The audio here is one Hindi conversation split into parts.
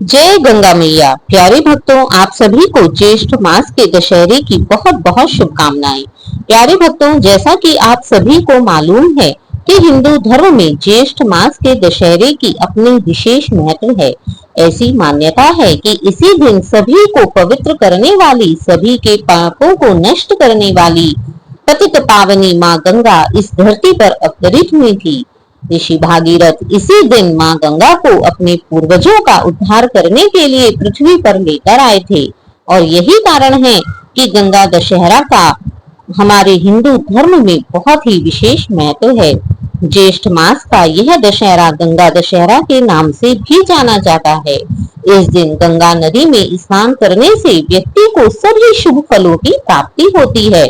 जय गंगा मैया। प्यारे भक्तों, आप सभी को ज्येष्ठ मास के दशहरे की बहुत बहुत शुभकामनाएं। प्यारे भक्तों, जैसा कि आप सभी को मालूम है कि हिंदू धर्म में ज्येष्ठ मास के दशहरे की अपनी विशेष महत्व है। ऐसी मान्यता है कि इसी दिन सभी को पवित्र करने वाली, सभी के पापों को नष्ट करने वाली पतित पावनी माँ गंगा इस धरती पर अवतरित हुई थी। ऋषि भागीरथ इसी दिन माँ गंगा को अपने पूर्वजों का उद्धार करने के लिए पृथ्वी पर लेकर आए थे और यही कारण है कि गंगा दशहरा का हमारे हिंदू धर्म में बहुत ही विशेष महत्व है। ज्येष्ठ मास का यह दशहरा गंगा दशहरा के नाम से भी जाना जाता है। इस दिन गंगा नदी में स्नान करने से व्यक्ति को सभी शुभ फलों की प्राप्ति होती है।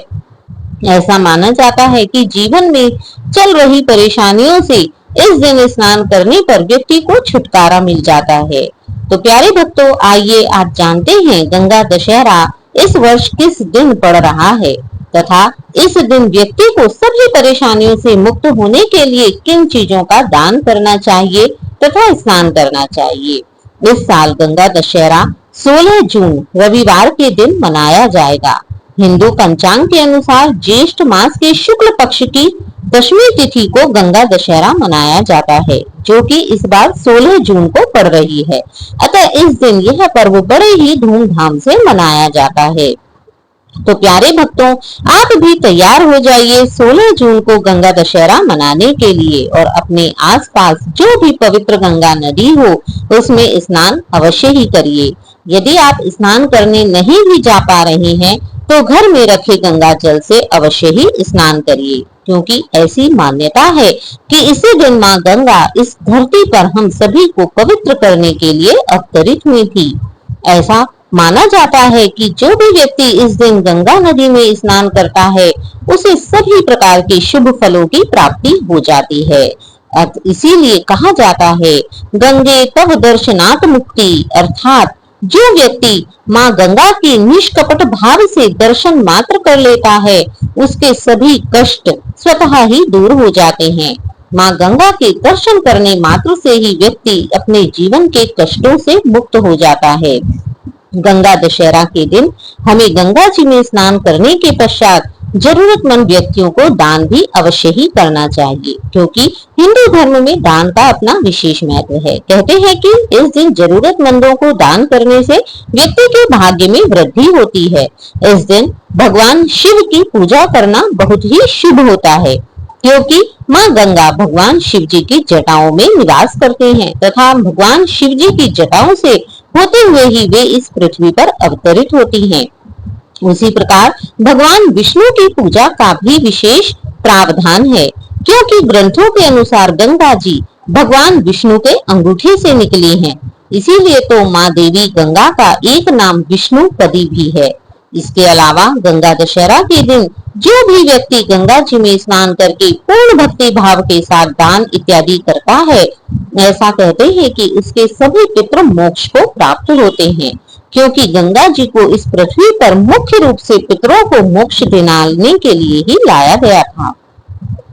ऐसा माना जाता है कि जीवन में चल रही परेशानियों से इस दिन स्नान करने पर व्यक्ति को छुटकारा मिल जाता है। तो प्यारे भक्तों, आइए आज जानते हैं गंगा दशहरा इस वर्ष किस दिन पड़ रहा है तथा इस दिन व्यक्ति को सभी परेशानियों से मुक्त होने के लिए किन चीजों का दान करना चाहिए तथा स्नान करना चाहिए। इस साल गंगा दशहरा 16 जून रविवार के दिन मनाया जाएगा। हिंदू पंचांग के अनुसार ज्येष्ठ मास के शुक्ल पक्ष की दशमी तिथि को गंगा दशहरा मनाया जाता है, जो कि इस बार 16 जून को पड़ रही है। अतः इस दिन यह पर्व बड़े ही धूमधाम से मनाया जाता है। तो प्यारे भक्तों, आप भी तैयार हो जाइए 16 जून को गंगा दशहरा मनाने के लिए और अपने आसपास जो भी पवित्र गंगा नदी हो उसमें स्नान अवश्य ही करिए। यदि आप स्नान करने नहीं भी जा पा रहे हैं तो घर में रखे गंगा जल से अवश्य ही स्नान करिए, क्योंकि ऐसी मान्यता है कि इसी दिन माँ गंगा इस धरती पर हम सभी को पवित्र करने के लिए अवतरित हुई थी। ऐसा माना जाता है कि जो भी व्यक्ति इस दिन गंगा नदी में स्नान करता है उसे सभी प्रकार के शुभ फलों की प्राप्ति हो जाती है। इसीलिए कहा जाता है, गंगे तव दर्शनात् मुक्ति, अर्थात जो व्यक्ति माँ गंगा की निष्कपट भाव से दर्शन मात्र कर लेता है उसके सभी कष्ट स्वतः ही दूर हो जाते हैं। माँ गंगा के दर्शन करने मात्र से ही व्यक्ति अपने जीवन के कष्टों से मुक्त हो जाता है। गंगा दशहरा के दिन हमें गंगा जी में स्नान करने के पश्चात जरूरतमंद व्यक्तियों को दान भी अवश्य ही करना चाहिए, क्योंकि हिंदू धर्म में दान का अपना विशेष महत्व है। कहते हैं कि इस दिन जरूरतमंदों को दान करने से व्यक्ति के भाग्य में वृद्धि होती है। इस दिन भगवान शिव की पूजा करना बहुत ही शुभ होता है, क्योंकि माँ गंगा भगवान शिव जी की जटाओं में निवास करते हैं तथा भगवान शिव जी की जटाओं से होते हुए ही वे इस पृथ्वी पर अवतरित होती हैं। उसी प्रकार भगवान विष्णु की पूजा का भी विशेष प्रावधान है, क्योंकि ग्रंथों के अनुसार गंगा जी भगवान विष्णु के अंगूठे से निकली हैं। इसीलिए तो माँ देवी गंगा का एक नाम विष्णु पदी भी है। इसके अलावा गंगा दशहरा के दिन जो भी व्यक्ति गंगा जी में स्नान करके पूर्ण भक्ति भाव के साथ दान इत्यादि करता है, ऐसा कहते हैं कि उसके सभी पितृ मोक्ष को प्राप्त होते हैं, क्योंकि गंगा जी को इस पृथ्वी पर मुख्य रूप से पितरों को मोक्ष दिलाने के लिए ही लाया गया था।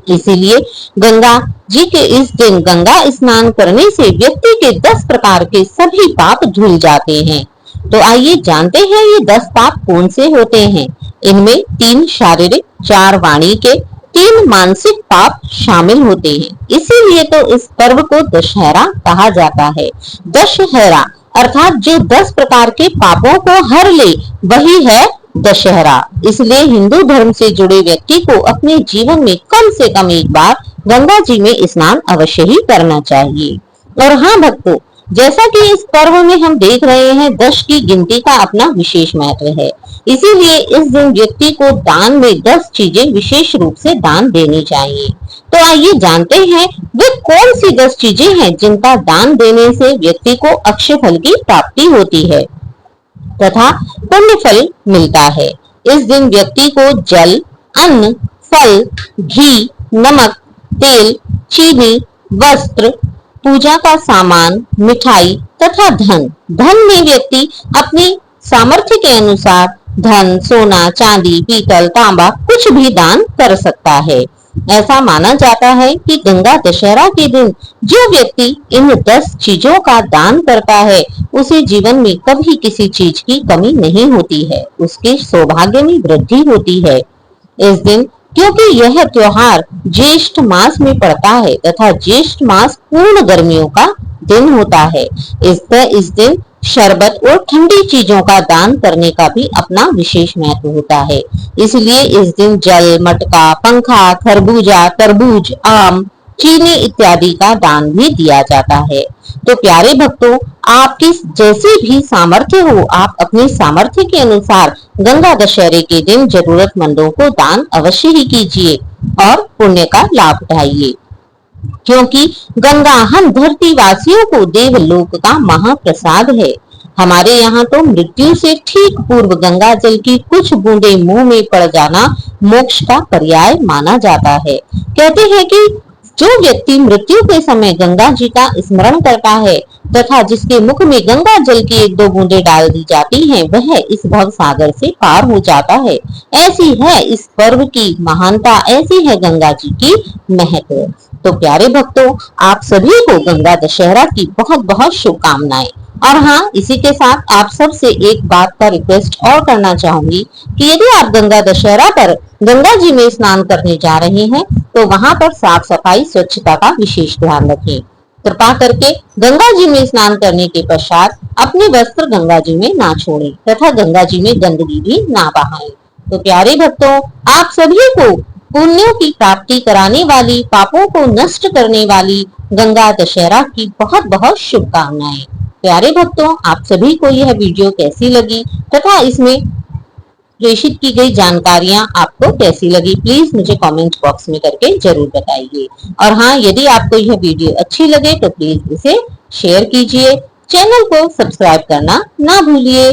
इसीलिए गंगा जी के इस दिन गंगा स्नान करने से व्यक्ति के 10 प्रकार के सभी पाप धुल जाते हैं। तो आइए जानते हैं ये 10 पाप कौन से होते हैं। इनमें 3 शारीरिक, 4 वाणी के, 3 मानसिक पाप शामिल होते हैं। इसीलिए तो इस पर्व को दशहरा कहा जाता है। दशहरा अर्थात जो 10 प्रकार के पापों को हर ले वही है दशहरा। इसलिए हिंदू धर्म से जुड़े व्यक्ति को अपने जीवन में कम से कम एक बार गंगा जी में स्नान अवश्य ही करना चाहिए। और हाँ भक्तों, जैसा कि इस पर्व में हम देख रहे हैं 10 की गिनती का अपना विशेष महत्व है। इसीलिए इस दिन व्यक्ति को दान में 10 चीजें विशेष रूप से दान देनी चाहिए। तो आइए जानते हैं वे कौन सी 10 चीजें हैं जिनका दान देने से व्यक्ति को अक्षय फल की प्राप्ति होती है तथा पुण्य फल मिलता है। इस दिन व्यक्ति को जल, अन्न, फल, घी, नमक, तेल, चीनी, वस्त्र, पूजा का सामान, मिठाई तथा धन में व्यक्ति अपनी सामर्थ्य के अनुसार धन, सोना, चांदी, पीतल, तांबा कुछ भी दान कर सकता है। ऐसा माना जाता है कि गंगा दशहरा के दिन जो व्यक्ति इन 10 चीजों का दान करता है उसे जीवन में कभी किसी चीज की कमी नहीं होती है, उसके सौभाग्य में वृद्धि होती है। इस दिन क्योंकि यह त्योहार ज्येष्ठ मास में पड़ता है तथा ज्येष्ठ मास पूर्ण गर्मियों का दिन होता है, इस दिन शरबत और ठंडी चीजों का दान करने का भी अपना विशेष महत्व होता है। इसलिए इस दिन जल, मटका, पंखा, खरबूजा, तरबूज, आम, चीनी इत्यादि का दान भी दिया जाता है। तो प्यारे भक्तों, आपकी जैसी भी सामर्थ्य हो, आप अपनी सामर्थ्य के अनुसार गंगा दशहरे के दिन जरूरतमंदों को दान अवश्य ही कीजिए और पुण्य का लाभ उठाइए, क्योंकि गंगा हम धरती वासियों को देवलोक का महाप्रसाद है। हमारे यहाँ तो मृत्यु से ठीक पूर्व गंगा जल की कुछ बूंदे मुंह में पड़ जाना मोक्ष का पर्याय माना जाता है। कहते हैं कि जो व्यक्ति मृत्यु के समय गंगा जी का स्मरण करता है तथा जिसके मुख में गंगा जल की 1-2 बूंदे डाल दी जाती हैं, वह इस भव सागर से पार हो जाता है। ऐसी है इस पर्व की महानता, ऐसी है गंगा जी की महत्व। तो प्यारे भक्तों, आप सभी को गंगा दशहरा की बहुत बहुत शुभकामनाएं। और हाँ, इसी के साथ आप सबसे एक बात का रिक्वेस्ट और करना चाहूंगी कि यदि आप गंगा दशहरा पर गंगा जी में स्नान करने जा रहे हैं तो वहां पर साफ सफाई स्वच्छता का विशेष ध्यान रखें। कृपा करके गंगा जी में स्नान करने के पश्चात अपने वस्त्र गंगा जी में ना छोड़ें तथा गंगा जी में गंदगी भी ना बहाएं। तो प्यारे भक्तों, आप सभी को पुण्यों की प्राप्ति कराने वाली, पापों को नष्ट करने वाली गंगा दशहरा की बहुत बहुत शुभकामनाएं। प्यारे भक्तों, आप सभी को यह वीडियो कैसी लगी तथा इसमें प्रेषित की गई जानकारियां आपको कैसी लगी, प्लीज मुझे कमेंट बॉक्स में करके जरूर बताइए। और हाँ, यदि आपको यह वीडियो अच्छी लगे तो प्लीज इसे शेयर कीजिए, चैनल को सब्सक्राइब करना ना भूलिए।